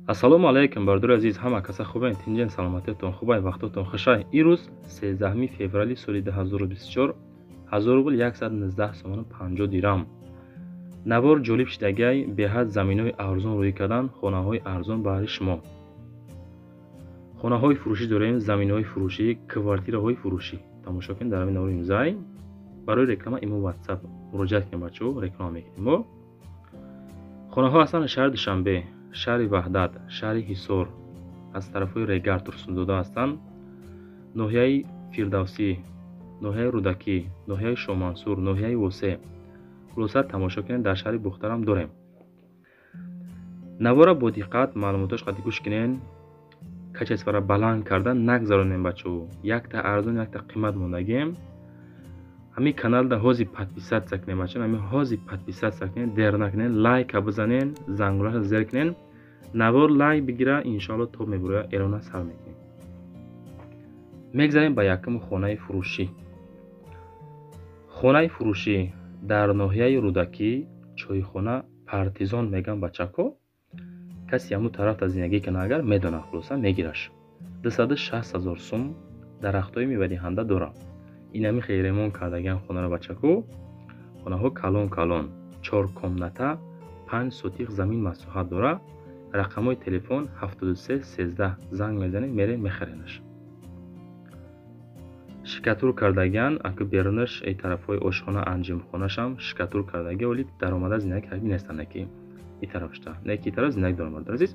ассалому алайкум бардори азиз, ҳама каса хубен? Тинҷен саломатиятон хубай, вақтотон хушай. Ирӯз 13 феврали соли 2024 1000 рубл 119 сомону 50 дирам. навор ҷолиб шидагай беҳад заминҳои арзон рӯй кардан, хонаҳои арзон баҳри шумо. хонаҳои фурӯшӣ дорем, заминҳои фурӯшӣ, квартираҳои фурӯшӣ. тамошо кунед дар ҳамин навори имзай. барои реклама имо WhatsApp муроҷиат кунед бачаҳо, реклама мекунем мо. хонаҳо ҳастанд шаҳри Душанбе, шаҳри Ваҳдат, шаҳри Ҳисор, аз тарафҳои Регар, Турсундода ҳастанд. ноҳияи Фирдавсӣ, ноҳияи Рудакӣ, ноҳияи Шоҳмансур, ноҳияи Восе. хулоса тамошо кунед, дар шаҳри Бухтарам дорем. навора бо диққат маълумоташ қадди гӯш кунед. качесвара баланд карда нагзаронем бачаҳо. якта арзон, якта қимат мондагем. ҳамин каналда ҳози подписатсия кунед бачаҳо, ҳамин ҳози подписатсия кунед, дер накунед, лайка бизанед, зангулаша зер кунед. навор лайк бигира, иншоалло то мебуроя эрона сар мекунем. мегзарем ба якум хонаи фурӯшӣ. хонаи фурӯшӣ дар ноҳияи Рудакӣ, чойхона Партизон мегӯям бачаҳо. касе ҳамун тарафда зиндагӣ кана агар медона, хулоса мегираш. 260 000 сум дарахтҳои мевадиҳанда дорам. инами хеле ремонт кардагиам хонаро бачаҳо. хонаҳо калон калон, 4 комната, 5 сотиқ замин масоҳат дора. рақамҳои телефон 73 13 занг мезанед, мерем мехаренаш. шикатур кардагиан аку берунаш ин тарафҳои ошхона анҷумхонашам шикатур кардаги, оли даромада зиндагӣ кардаги нестанд, неки ин тарафшта, неки ин тараф зиндагӣ дорам бардор азиз.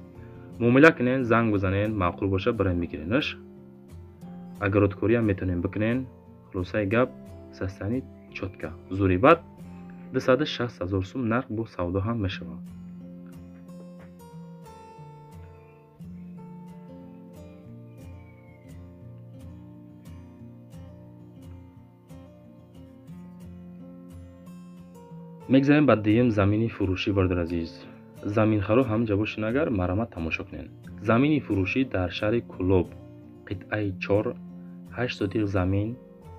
муомила кунед, занг бизанед, маъқул боша барем мегиренаш. агародкориам метавонем бикунед. хулосаи гап састани чотка, зурибат 260 000 сум нарх бо савдо ҳам мешавад. мегзарем ба дуюм замини фурӯшӣ бардор азиз. заминхаро ҳам ҷабошин агар марамат тамошо кунед. замини фурӯшӣ дар шаҳри Кӯлоб, қитъаи 4, 8 сотиқ замин,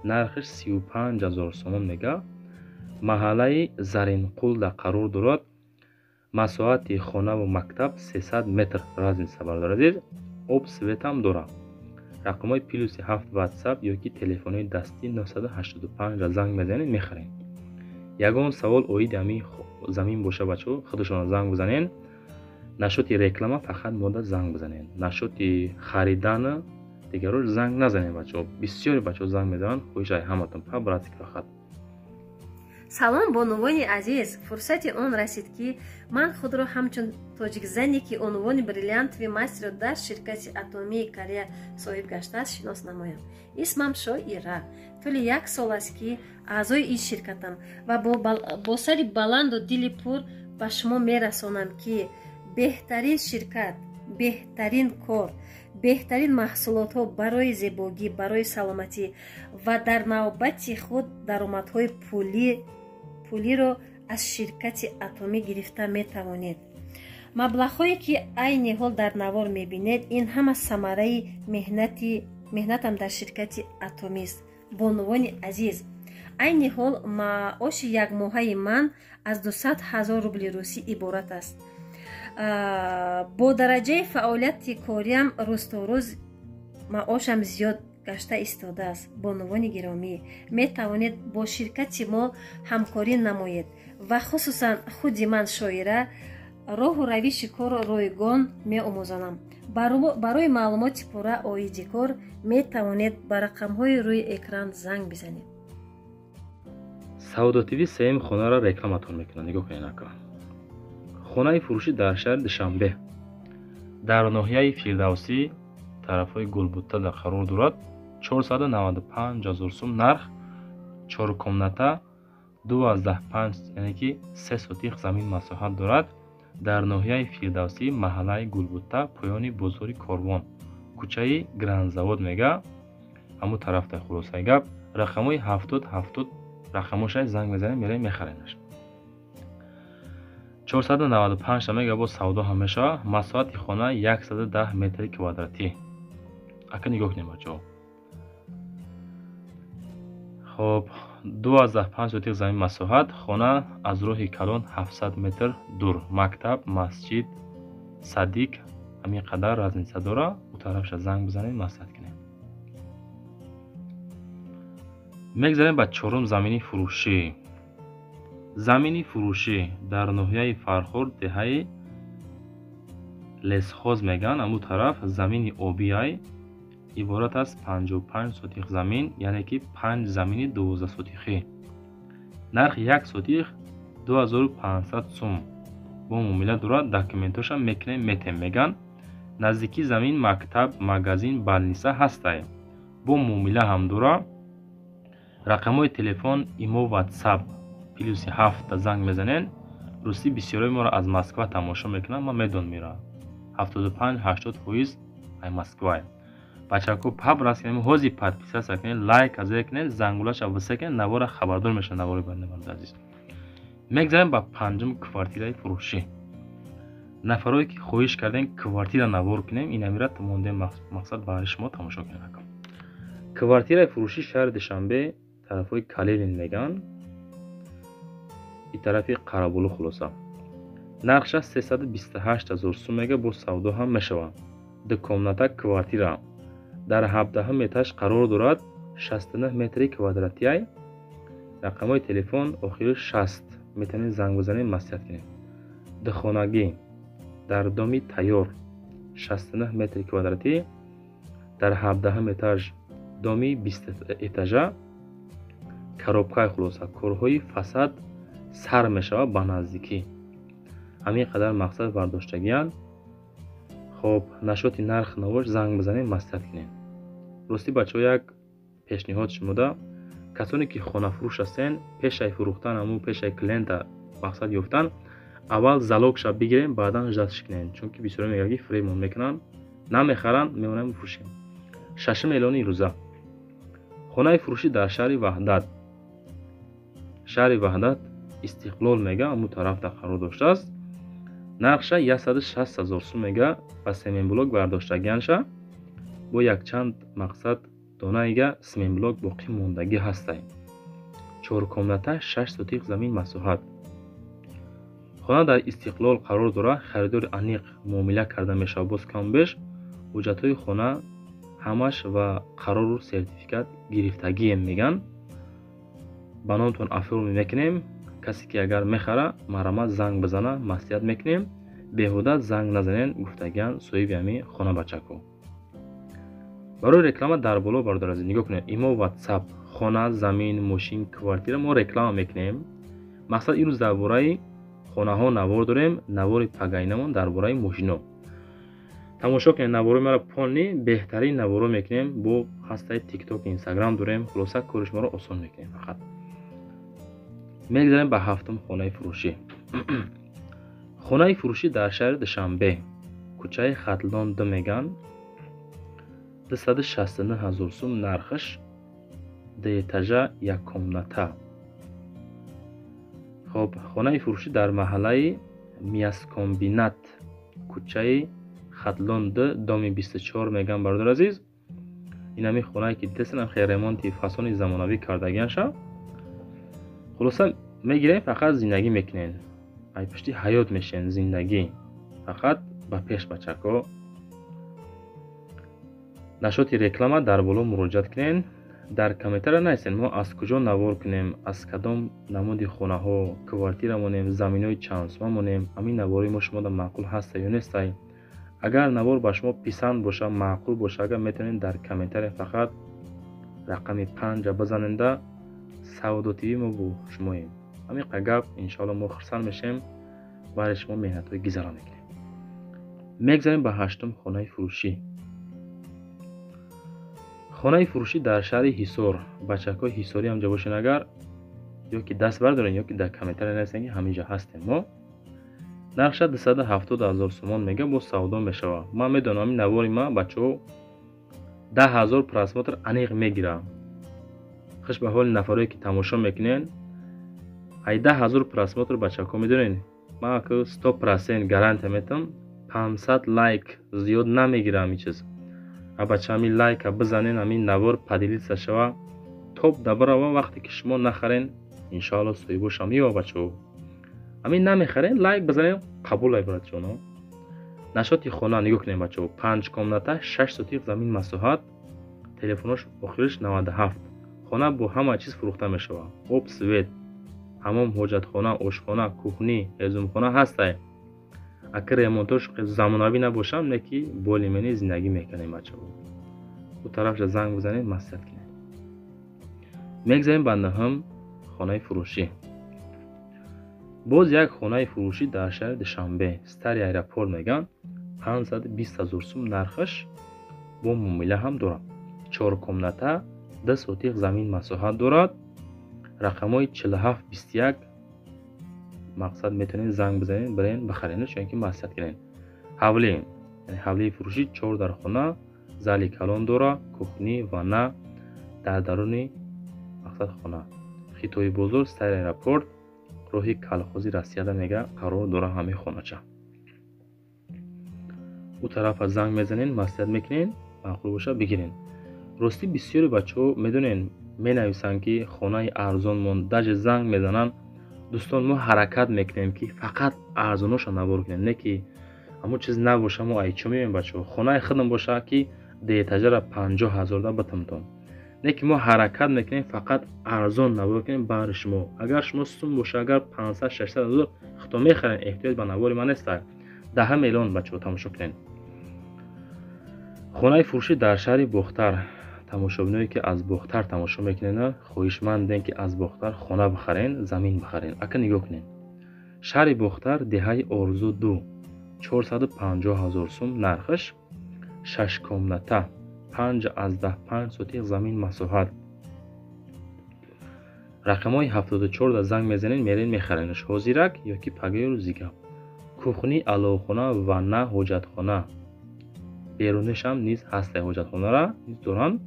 нархаш 35 000 сомон мега. маҳаллаи Заринқулда қарор дорад. масоҳати хонаву мактаб 300 метр разница бардор азиз. об светам дора. рақамҳои +7 WhatsApp ёки телефони дастӣ 985 ра занг мезанед, мехаред. ягон савол оиди ҳамин замин боша бачаҳо, худашон занг бизанед. нашоти реклама фақат мода занг бизанед. нашоти харидан дигаро занг назанед бачаҳо. бисёри бачаҳо занг мезананд. хоҳишай ҳаматон па братик фақат. салом бонувони азиз, фурсати он расид ки ман худро ҳамчун тоҷикзане ки унвони бриллиантови мастерро дар ширкати Атомии Корея соҳиб гаштааст шинос намоям. исмам Шоира. тӯли 1 сол аст ки аъзои ин ширкатам ва бо сари баланду дили пур ба шумо мерасонам ки беҳтарин ширкат, беҳтарин кор, беҳтарин маҳсулотҳо барои зебогӣ, барои саломатӣ ва дар навбати худ даромадҳои пулиро аз ширкати Атомӣ гирифта метавонед. маблағҳое ки айни ҳол дар навор мебинед, ин ҳама самараи меҳнатам дар ширкати Атомист. бонувони азиз, айни ҳол маоши якмоҳаи ман аз 200 000 рубли русӣ иборат аст. бо дараҷаи фаъолияти кориам рӯзторӯз маошам зиёд гашта истодааст. бонувони гиромӣ, метавонед бо ширкати мо ҳамкорӣ намоед ва хусусан худи ман Шоира роҳу равиши корро ройгон меомӯзонам. барои маълумоти пурра оиди кор метавонед ба рақамҳои рӯи экран занг бизанед. Саудо ТВ сеюм хонаро рекламатон мекунад. нигоҳ кунед ака. хонаи фурӯшӣ дар шаҳри Душанбе, дар ноҳияи Фирдавсӣ, тарафҳои Гулбутада қарор дорад. 495 000 сум нарх, 4 комната, 12.5 яъне ки 3 сотиқ замин масоҳат дорад. дар ноҳияи Фирдавсӣ, маҳаллаи Гулбутта, поёни бозори Корвон, кӯчаи Грандзавод мега. ҳамун тарафда хулосаи гап. рақамҳои 70 рақамошай занг мезанед, мерем мехаренаш. 495 мега бо савдо ҳам мешава. масоҳати хона 110 метри квадратӣ. ака нигоҳ кунед бачаҳо. хоб 12.5 сотиқ замин масоҳат. хона аз роҳи калон 700 метр дур. мактаб, масҷид, садик همین قدر разница داره او طرفش زنگ بزنید مصلحت کنید. میگذاریم به چهارم زمینی فروشی. زمینی فروشی در ناحیه فرخورد دهه لسخوز میگن. امو طرف زمینی آبی ای عبارت از 55 سوتیخ زمین، یعنی که 5 زمینی 12 سوتیخی. نرخ یک سوتیخ 2500 سوم. با معامله داره داکومنتاش هم میکنیم میگن نزدیکی زمین مکتب مگازین بالنیسه هسته. با معامله هم داره رقمای تلفن ایمو واتساپ پلوس 7 زنگ میزنن. روسی بسیاری ما را از مسکو تماشا میکنن. ما میدون میره 75-80% ای مسکو. بچه‌ها پاپ راست کنیم هوزی подписаться کنین، لایک از کنین، زنگولاش واسه کنین، نوار خبردار میشن نوار بنده عزیز. میگذاریم با پنجم کوارتیرای فروشی. نفرایی که خواهش کردن کوارتیر نوار کنیم این امیرات مونده مقصد برای شما تماشا کنین. کوارتیرای فروشی شهر دوشنبه طرفای کالین میگن. این طرفی قرابولو خلاصه. نرخش 328000 سوم میگه. با سودا هم میشوه. دو کامناتا کوارتیرا در 17 مترش قرار دارد. 69 متری کوادراتی. رقمای تلفن آخر 60 میتونید زنگ بزنید مصلحت کنید. دو خانگی در دامی تیار 69 متر کوادراتی در 17 مترش دامی 20 اتاژه. коробкаи хулоса корҳои фасад сар мешавад ба наздикӣ. ҳамин қадар мақсад бардоштагиянд. хоб нашоти нарх навош занг бизанед маслиҳат кунед. ростӣ бачаҳо як пешниҳод шумода касоне ки хонафурӯш ҳастен пешаи фурӯхтан ҳамун пешаи клиента мақсад ёфтан аввал залогша бигирем баъдан жастш кунед. чунки бисёре мегӯянд ки фребмон мекунанд намехаранд мемонанд мефурӯшем. шашм эълони рӯза. хонаи фурӯшӣ дар шаҳри ваҳдат. шаҳри ваҳдат истиқлол мега ҳамун тарафда қарор доштааст. нархша 160000 сум мега ба семенблок бардоштагиянша бо якчанд мақсад донаига семенблок боқӣ мондагӣ ҳастай. чоркомната 6 сотиқ замин масоҳат. хона дар истиқлол қарор дора. харидори аниқ муомила карда мешавад. боз камбеш ҳуҷҷатҳои хона ҳамаш ва қарору сертификат гирифтагием меган. ба номтон афрӯ мекунем. касе ки агар мехара марама занг бизана маслиҳат мекунем. беҳуда занг назанен гуфтагиян соҳиби ҳамин хона бачако. барои реклама дар боло бардоразӣ нигоҳ кунед. имо ватсап хона замин мошин квартира мо реклама мекунем. мақсад ин рӯз дар бораи хонаҳо навор дорем. навори пагайнамон дар бораи мошино тамошо кунед. навори мара полни беҳтарин наворо мекунем. бо ҳастаи тикток инстаграм дорем. хулоса кори шуморо осон мекунем. фақат мегзарем ба ҳафтум хонаи фурӯшӣ. хонаи фурӯшӣ дар шаҳри душанбе кӯчаи хатлон 2 меган. 269000 сум нархш. 2 этажа як комната. хоб хонаи фурӯшӣ дар маҳаллаи мияскомбинат кӯчаи хатлон 2 доми 24 меган. бардор азиз ин ҳамин хонае ки дидестан ҳам хеле ремонти фасони замонавӣ кардагиянша. хулоса мегирем фақат зиндагӣ мекунен. ай пушти ҳаёт мешен зиндагӣ. фақат ба пеш бачако. нашоти реклама дар боло муроҷиат кунен. дар комментария нависен мо аз куҷо навор кунем, аз кадом намуди хонаҳо квартира монем, заминҳои чандсума монем. ҳамин навори мо шумода маъқул ҳаста ё нестай. агар навор ба шумо писанд боша, маъқул боша, агар метавонед дар комментария фақат рақами 5 бизаненда савдо тиви мо бо шумоем. ҳамин гап иншоалло мо хурсанд мешем. барои шумо меҳнатҳои гизара мекунем. мегзарем ба ҳаштум хонаи фурӯшӣ. хонаи фурӯшӣ дар шаҳри ҳисор. бачакҳои ҳисорӣ ҳамҷа бошен. агар ё ки даст бардорен ё ки дар комментария нависен ки ҳаминҷа ҳастем мо. нархша 270000 сомон мега. бо савдо мешава. ман медонам ҳамин навори ма бачаҳо 10000 просмотр аниқ мегира. хуш ба ҳоли нафарое ки тамошо мекунен. ай 10000 просмотр бачако медонен ман 100% гарантия метам 500 лайк зиёд намегирам ин чиз. бача ҳамин лайка бизанен, ҳамин навор падилиса шава, топ дабарава. вақте ки шумо нахарен иншоалло соҳибоша меёва бачаҳо. ҳамин намехарен лайк бизанен қабул ай братҷоно. нашоти хона нигоҳ кунем бачаҳо. 5 комната 6 сотиқ замин масоҳат. Телефонош охириш 97. хона бо ҳама чиз фурӯхта мешавад. об, свет, ҳамом, ҳоҷатхона, ошхона, кухни, ҳезумхона ҳастай. Агар ремонтош замонавӣ набошам, не ки болимени зиндагӣ мекунем бачаҳо. у тарафша занг бизанед, маслиҳат кунед. мегзарем ба наҳам хонаи фурӯшӣ. боз як хонаи фурӯшӣ дар шаҳри Душанбе, стари аэропорт меган, 520 000 сум нархаш, бо муомила ҳам дорад. 4 комната 2 сотиқ замин масоҳат дорад. рақамҳои 4721 мақсад метавонед занг бизанед, барен бихаред, чунки маслиҳат кунед. ҳавлӣ, яъне ҳавлии фурӯшӣ 4 дар хона, зали калон дорад, кухни, ванна дар даруни мақсад хона. хитои бозор, стари аэропорт, роҳи калхози Россияда мега қарор дора ҳамаи хонача. у тарафа занг мезанед, маслиҳат мекунед, маъқул боша бигиред. рости бисёри бачаҳо медонен, менависанд ки хонаи арзон мон, даже занг мезананд. дӯстон, мо ҳаракат мекунем ки фақат арзоноша набор кунем, не ки ҳамон чиз набоша. мо айчо меёем бачаҳо, хонаи худам боша ки деэтажара 50 000 да батамтон. не ки мо ҳаракат мекунем фақат арзон набор кунем бари шумо. агар шумо сум боша, агар 500-600 000 худо мехарен, эҳтиёҷ ба навори ман нест. даҳа миллион бачаҳо тамошо кунед. хонаи фурӯшӣ дар шаҳри Бохтар. тамошобиное ки аз Бохтар тамошо мекунед, хоҳишмандем ки аз Бохтар хона бихарен, замин бихарен. ака нигоҳ кунед. шаҳри Бохтар, деҳаи Орзу 2, 450 000 сум нархаш, 6 комната 5 сотиқ замин масоҳат. рақамҳои 74 да занг мезанед, мерен мехаренаш. ҳозирак ёки пагаёру зига. кухни, аловхона, ванна, ҳоҷатхона. берунишам низ ҳастай, ҳоҷатхонара низ доранд.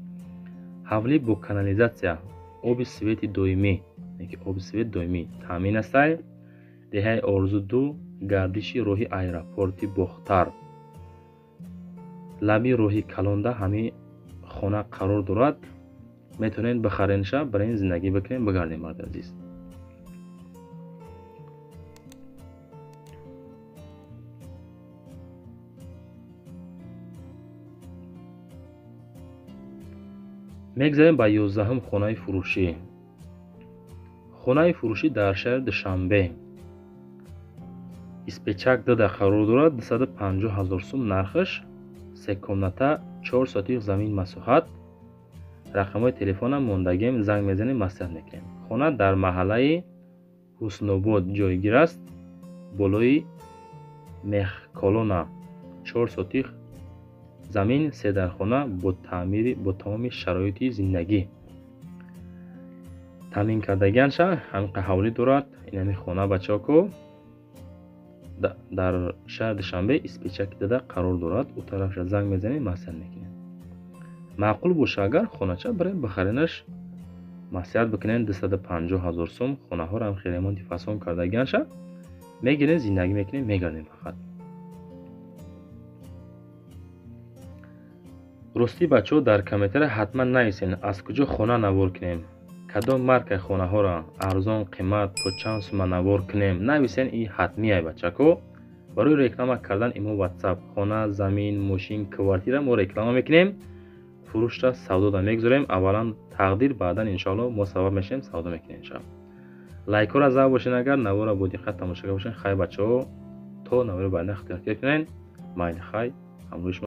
ҳавлӣ бо канализатсия, оби свети доимӣ, яки оби свет доимӣ таъмин астай. деҳаи Орзу 2, гардиши роҳи аэропорти Бохтар. лаби роҳи калонда ҳамин хона қарор дорад. метавонед бихаренша, барои зиндагӣ бикунед, бигардед марди азиз. мегзарем ба 11ҳум хонаи фурӯшӣ. хонаи фурӯшӣ дар шаҳри Душанбе. испечак дада қарор дорад, 250 000 сум нархаш, 3 комната 4 сотиқ замин масоҳат. рақамҳои телефонам мондагием, занг мезанем, маслиҳат мекунем. хона дар маҳаллаи Ҳуснобод ҷойгир аст. болои мехколона 4 сотиқ замин, 3 дар хона бо таъмири бо тамоми шароити зиндагӣ. таъмин кардагианша ҳамин ҳавлӣ дорад. инами хона бачаҳо дар шаҳри Душанбе испечаки дада қарор дорад. у тарафша занг мезанед, маслиҳат мекунед. маъқул боша, агар хонача барем бихаренаш, маслиҳат бикунед. 250 000 сум. хонаҳоро ҳам хеле ремонти фасон кардагианша мегиред, зиндагӣ мекунед, мегардед. фақат рости бачаҳо дар комментария ҳатман нависен, аз куҷо хона навор кунем, кадом маркаи хонаҳоро арзон, қимат, то чанд сума навор кунем. нависен, ин ҳатмияй бачаҳо. барои реклама кардан имо WhatsApp, хона, замин, мошин, квартира мо реклама мекунем. фурӯшда савдода мегзорем. аввалан тақдир, баъдан иншоалло мо сабаб мешавем, савдо мекунем иншоалло. лайкҳоро зав бошен, агар навора бо диққат тамошо карда бошен. хай бачаҳо, то навори баъда ихтиёр кунед. майли хай, ҳамроҳи шумо.